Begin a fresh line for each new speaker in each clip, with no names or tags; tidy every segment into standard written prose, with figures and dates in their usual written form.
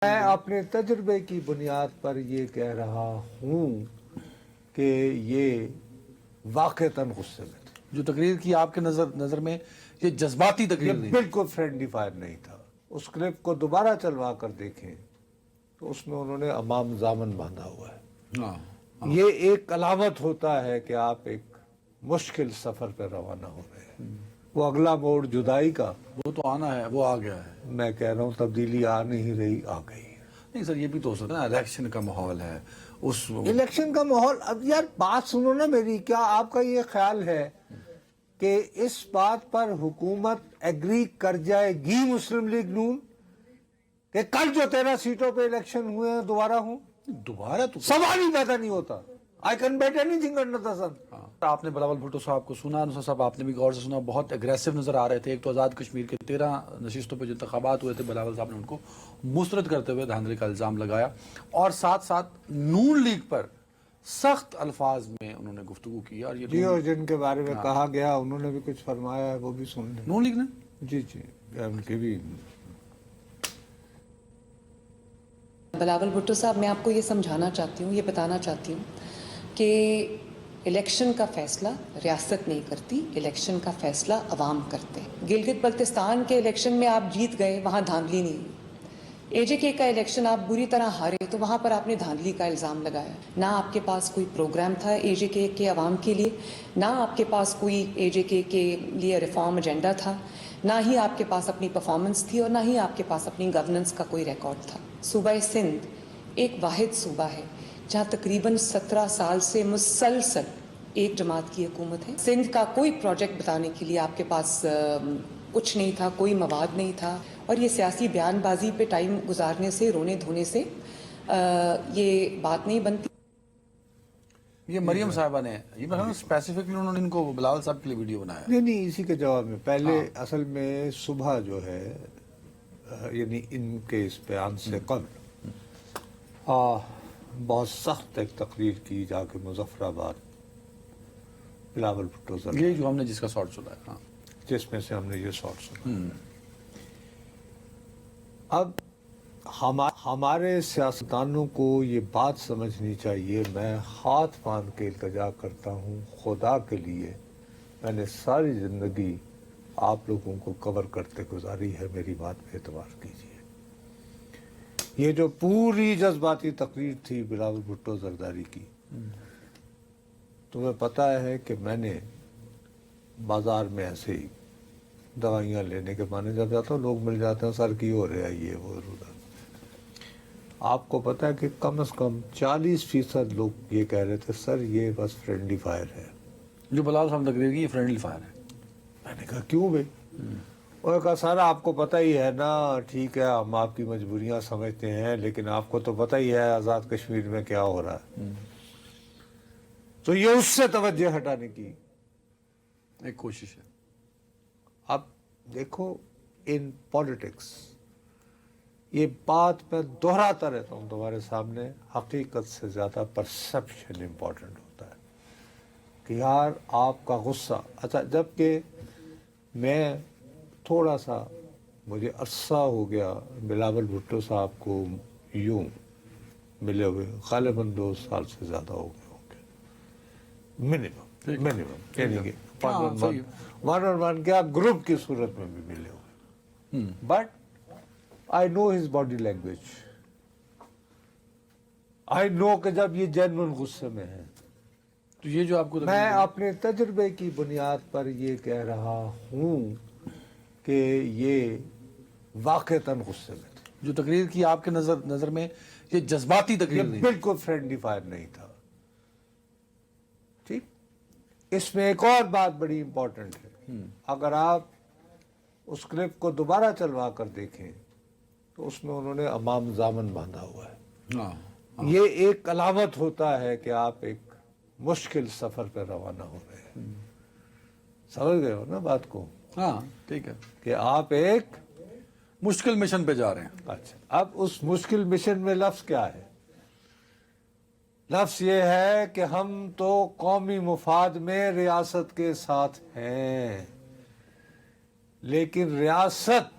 میں اپنے تجربے کی بنیاد پر یہ کہہ رہا ہوں کہ یہ واقعتاً غصے میں تھے.
جو تقریر کی آپ کے نظر میں یہ جذباتی تقریر
یہ
نہیں
بالکل فرینڈلی فائر نہیں تھا. اس کلپ کو دوبارہ چلوا کر دیکھیں تو اس میں انہوں نے امام دامن باندھا ہوا ہے.
ہاں
یہ ایک علامت ہوتا ہے کہ آپ ایک مشکل سفر پہ روانہ ہو رہے ہیں. وہ اگلا موڑ جدائی کا
وہ تو آنا ہے، وہ آ گیا ہے.
میں کہہ رہا ہوں تبدیلی آ نہیں رہی، آ گئی.
نہیں سر، یہ بھی تو ہو سکتا ہے نا، الیکشن کا ماحول ہے اس
الیکشن کا ماحول. اب یار بات سنو نا میری. کیا آپ کا یہ خیال ہے کہ اس بات پر حکومت ایگری کر جائے گی مسلم لیگ نون کہ کل جو 13 سیٹوں پہ الیکشن ہوئے ہیں دوبارہ ہوں؟
دوبارہ تو
سوال ہی پیدا نہیں ہوتا. I can bat any thing under the سن.
آپ نے بلاول بھٹو صاحب کو سنا، نصر صاحب آپ نے بھی غور سے سنا، بہت اگریسو نظر آ رہے تھے. ایک تو آزاد کشمیر کے 13 نشستوں پہ جو انتخابات ہوئے تھے، بلاول صاحب نے ان کو مسترد کرتے ہوئے دھاندلی کا الزام لگایا، اور ساتھ ساتھ نون لیگ پر سخت الفاظ میں انہوں نے گفتگو کی. اور یہ
جی، اور جن کے بارے میں کہا گیا انہوں نے بھی کچھ فرمایا ہے، وہ بھی سن لیں.
نون لیگ نے
جی ان کے بھی.
بلاول بھٹو صاحب، میں آپ کو یہ سمجھانا چاہتی ہوں، یہ بتانا چاہتی ہوں کہ الیکشن کا فیصلہ ریاست نہیں کرتی، الیکشن کا فیصلہ عوام کرتے ہیں. گلگت بلتستان کے الیکشن میں آپ جیت گئے، وہاں دھاندلی نہیں ہوئی. اے جے کے کا الیکشن آپ بری طرح ہارے تو وہاں پر آپ نے دھاندلی کا الزام لگایا. نہ آپ کے پاس کوئی پروگرام تھا اے جے کے عوام کے لیے، نہ آپ کے پاس کوئی اے جے کے لیے ریفارم ایجنڈا تھا، نہ ہی آپ کے پاس اپنی پرفارمنس تھی، اور نہ ہی آپ کے پاس اپنی گورننس کا کوئی ریکارڈ تھا. صوبہ سندھ ایک واحد صوبہ ہے جہاں تقریباً 17 سال سے مسلسل ایک جماعت کی حکومت ہے. سندھ کا کوئی پروجیکٹ بتانے کے لیے آپ کے پاس کچھ نہیں تھا، کوئی مواد نہیں تھا. اور یہ سیاسی بیان بازی پہ ٹائم گزارنے سے، رونے دھونے سے یہ بات نہیں بنتی.
یہ مریم صاحبہ نے یہ اسپیسیفکلی انہوں نے ان کو بلاول صاحب کے لیے ویڈیو بنایا.
نہیں اسی کے جواب میں پہلے اصل میں صبح جو ہے، یعنی ان کے اس بیان سے قبل بہت سخت ایک تقریر کی جا کے مظفر آباد بلاول بھٹو صاحب،
یہ جو ہم نے جس کا شارٹ سنا ہے،
جس میں سے ہم نے یہ شارٹ سنا. اب ہمارے سیاستدانوں کو یہ بات سمجھنی چاہیے. میں ہاتھ باندھ کے التجا کرتا ہوں، خدا کے لیے میں نے ساری زندگی آپ لوگوں کو کور کرتے گزاری ہے، میری بات پہ اعتبار کیجیے. یہ جو پوری جذباتی تقریر تھی بلاول بھٹو زرداری کی، تمہیں پتہ ہے کہ میں نے بازار میں ایسے ہی دوائیاں لینے کے معنی جب جاتا ہوں، لوگ مل جاتے ہیں، سر کی ہو رہا ہے یہ وہ ادھر. آپ کو پتہ ہے کہ کم از کم 40% لوگ یہ کہہ رہے تھے سر یہ بس فرینڈلی فائر ہے.
جو بلاول صاحب نے تقریر کی یہ فرینڈلی فائر ہے.
میں نے کہا کیوں بھائی؟ انہوں نے کہا سر آپ کو پتہ ہی ہے نا، ٹھیک ہے ہم آپ کی مجبوریاں سمجھتے ہیں، لیکن آپ کو تو پتہ ہی ہے آزاد کشمیر میں کیا ہو رہا ہے. تو یہ اس سے توجہ ہٹانے کی
ایک کوشش ہے.
اب دیکھو، ان پالیٹکس یہ بات میں دہراتا رہتا ہوں تمہارے سامنے، حقیقت سے زیادہ پرسپشن امپورٹنٹ ہوتا ہے کہ یار آپ کا غصہ. اچھا، جبکہ میں تھوڑا سا، مجھے عرصہ ہو گیا بلاول بھٹو صاحب کو یوں ملے ہوئے، غالباً 2 سال سے زیادہ ہو گئے ہوں گے منیمم، یعنی کہ ون آن ون کیا گروپ کی صورت میں بھی ملے ہوئے. But I know his body language. I know کہ جب یہ جینوئن غصے میں ہے.
تو یہ جو آپ کو
میں اپنے تجربے کی بنیاد پر یہ کہہ رہا ہوں کہ یہ واقعتاً غصے میں تھے.
جو تقریر کی آپ کے نظر میں یہ جذباتی تقریر
یہ
نہیں
بالکل فرینڈلی فائر نہیں تھا. ٹھیک. اس میں ایک اور بات بڑی امپورٹنٹ ہے. اگر آپ اس کلپ کو دوبارہ چلوا کر دیکھیں تو اس میں انہوں نے امام دامن باندھا ہوا ہے. یہ ایک علامت ہوتا ہے کہ آپ ایک مشکل سفر پہ روانہ ہو رہے ہیں. سمجھ گئے ہو نا بات کو؟
ہاں ٹھیک ہے،
کہ آپ ایک
مشکل مشن پہ جا رہے ہیں.
اچھا، اب اس مشکل مشن میں لفظ کیا ہے؟ لفظ یہ ہے کہ ہم تو قومی مفاد میں ریاست کے ساتھ ہیں، لیکن ریاست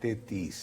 33।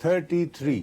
33।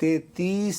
33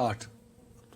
8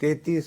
33,